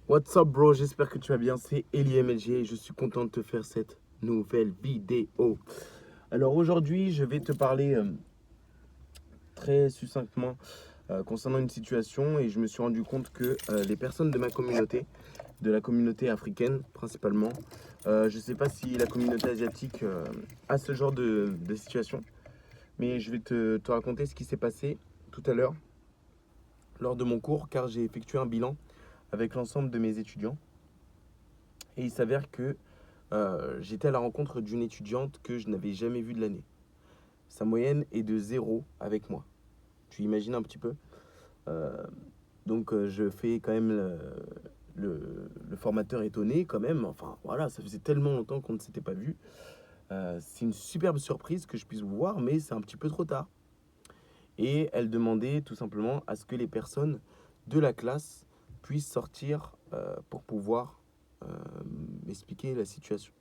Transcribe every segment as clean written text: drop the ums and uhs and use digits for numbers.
What's up bro, j'espère que tu vas bien, c'est Eli MLG et je suis content de te faire cette nouvelle vidéo. Alors aujourd'hui je vais te parler très succinctement concernant une situation et je me suis rendu compte que les personnes de ma communauté, de la communauté africaine principalement, je ne sais pas si la communauté asiatique a ce genre de situation, mais je vais te raconter ce qui s'est passé tout à l'heure lors de mon cours car j'ai effectué un bilan avec l'ensemble de mes étudiants et il s'avère que j'étais à la rencontre d'une étudiante que je n'avais jamais vue de l'année. Sa moyenne est de 0 avec moi. Tu imagines un petit peu. Euh, donc je fais quand même le formateur étonné quand même. Enfin voilà, ça faisait tellement longtemps qu'on ne s'était pas vu. C'est une superbe surprise que je puisse vous voir, mais c'est un petit peu trop tard. Et elle demandait tout simplement à ce que les personnes de la classe puissent sortir pour pouvoir m'expliquer la situation.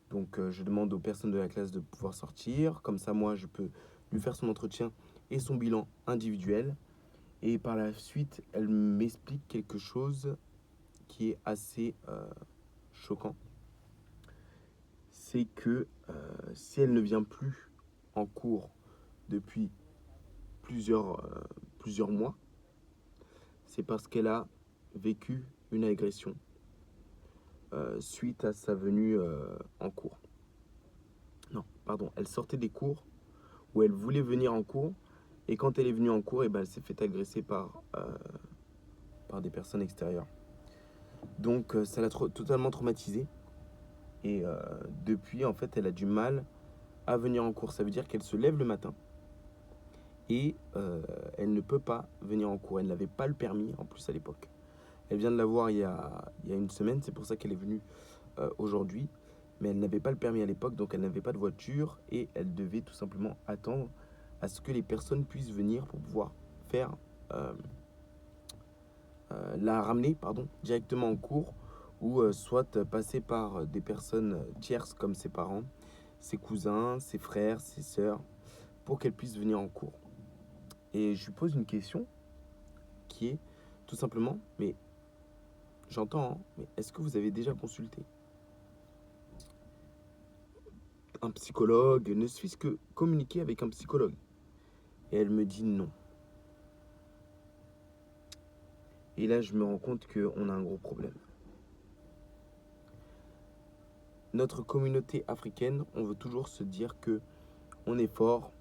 Donc je demande aux personnes de la classe de pouvoir sortir. Comme ça, moi, je peux lui faire son entretien et son bilan individuel. Et par la suite, elle m'explique quelque chose qui est assez choquant. C'est que si elle ne vient plus en cours depuis plusieurs mois, c'est parce qu'elle a vécu une agression suite à sa venue en cours. Non, pardon, elle sortait des cours où elle voulait venir en cours. Et quand elle est venue en cours, et ben, elle s'est fait agresser par des personnes extérieures. Donc ça l'a totalement traumatisée. Et depuis, en fait, elle a du mal à venir en cours. Ça veut dire qu'elle se lève le matin et elle ne peut pas venir en cours. Elle n'avait pas le permis en plus à l'époque. Elle vient de l'avoir il y a une semaine, c'est pour ça qu'elle est venue aujourd'hui. Mais elle n'avait pas le permis à l'époque, donc elle n'avait pas de voiture et elle devait tout simplement attendre à ce que les personnes puissent venir pour pouvoir faire euh, la ramener directement en cours ou soit passer par des personnes tierces comme ses parents, ses cousins, ses frères, ses sœurs, pour qu'elle puisse venir en cours. Et je lui pose une question qui est tout simplement, mais j'entends, hein, mais est-ce que vous avez déjà consulté un psychologue, ne suis-ce que communiquer avec un psychologue? Et elle me dit non. Et là, je me rends compte qu'on a un gros problème. Notre communauté africaine, on veut toujours se dire que on est fort,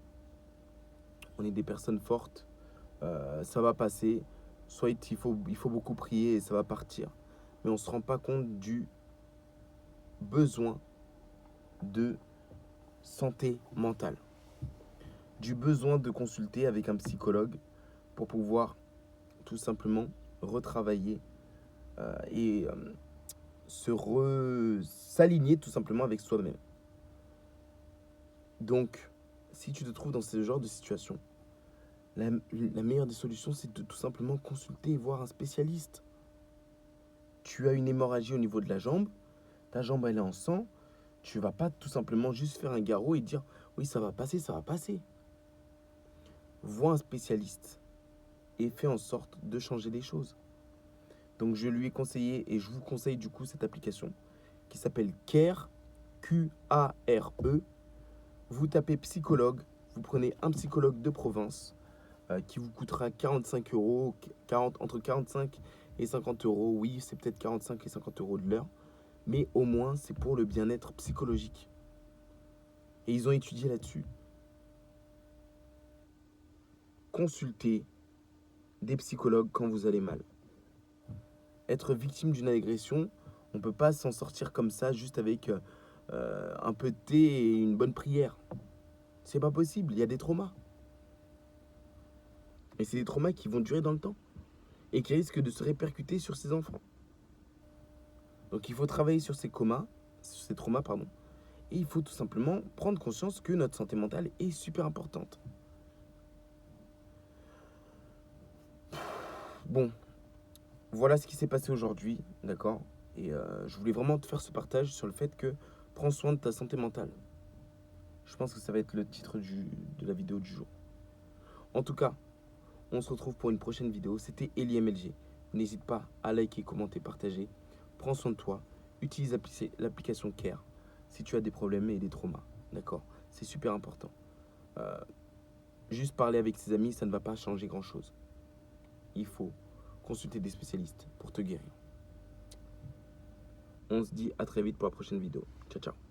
on est des personnes fortes, ça va passer, soit il faut beaucoup prier et ça va partir. Mais on ne se rend pas compte du besoin de santé mentale, du besoin de consulter avec un psychologue pour pouvoir tout simplement retravailler et s'aligner tout simplement avec soi-même. Donc, si tu te trouves dans ce genre de situation, la meilleure des solutions, c'est de tout simplement consulter et voir un spécialiste. Tu as une hémorragie au niveau de la jambe, ta jambe elle est en sang, tu vas pas tout simplement juste faire un garrot et dire oui ça va passer, ça va passer. Vois un spécialiste et fais en sorte de changer les choses. Donc je lui ai conseillé et je vous conseille du coup cette application qui s'appelle Care, Q-A-R-E. Vous tapez psychologue, vous prenez un psychologue de province qui vous coûtera 45 euros, 40, entre 45 et 50 euros. Oui, c'est peut-être 45 et 50 euros de l'heure, mais au moins c'est pour le bien-être psychologique. Et ils ont étudié là-dessus. Consultez des psychologues quand vous allez mal. Être victime d'une agression, on ne peut pas s'en sortir comme ça juste avec un peu de thé et une bonne prière. C'est pas possible, il y a des traumas. Et c'est des traumas qui vont durer dans le temps et qui risquent de se répercuter sur ces enfants. Donc il faut travailler sur ces traumas, pardon. Et il faut tout simplement prendre conscience que notre santé mentale est super importante. Bon, voilà ce qui s'est passé aujourd'hui, d'accord? Et je voulais vraiment te faire ce partage sur le fait que prends soin de ta santé mentale. Je pense que ça va être le titre de la vidéo du jour. En tout cas, on se retrouve pour une prochaine vidéo. C'était Eli MLG. N'hésite pas à liker, commenter, partager. Prends soin de toi. Utilise l'application Care si tu as des problèmes et des traumas. D'accord? C'est super important. Euh, Juste parler avec ses amis, ça ne va pas changer grand-chose. Il faut consulter des spécialistes pour te guérir. On se dit à très vite pour la prochaine vidéo. Ciao, ciao.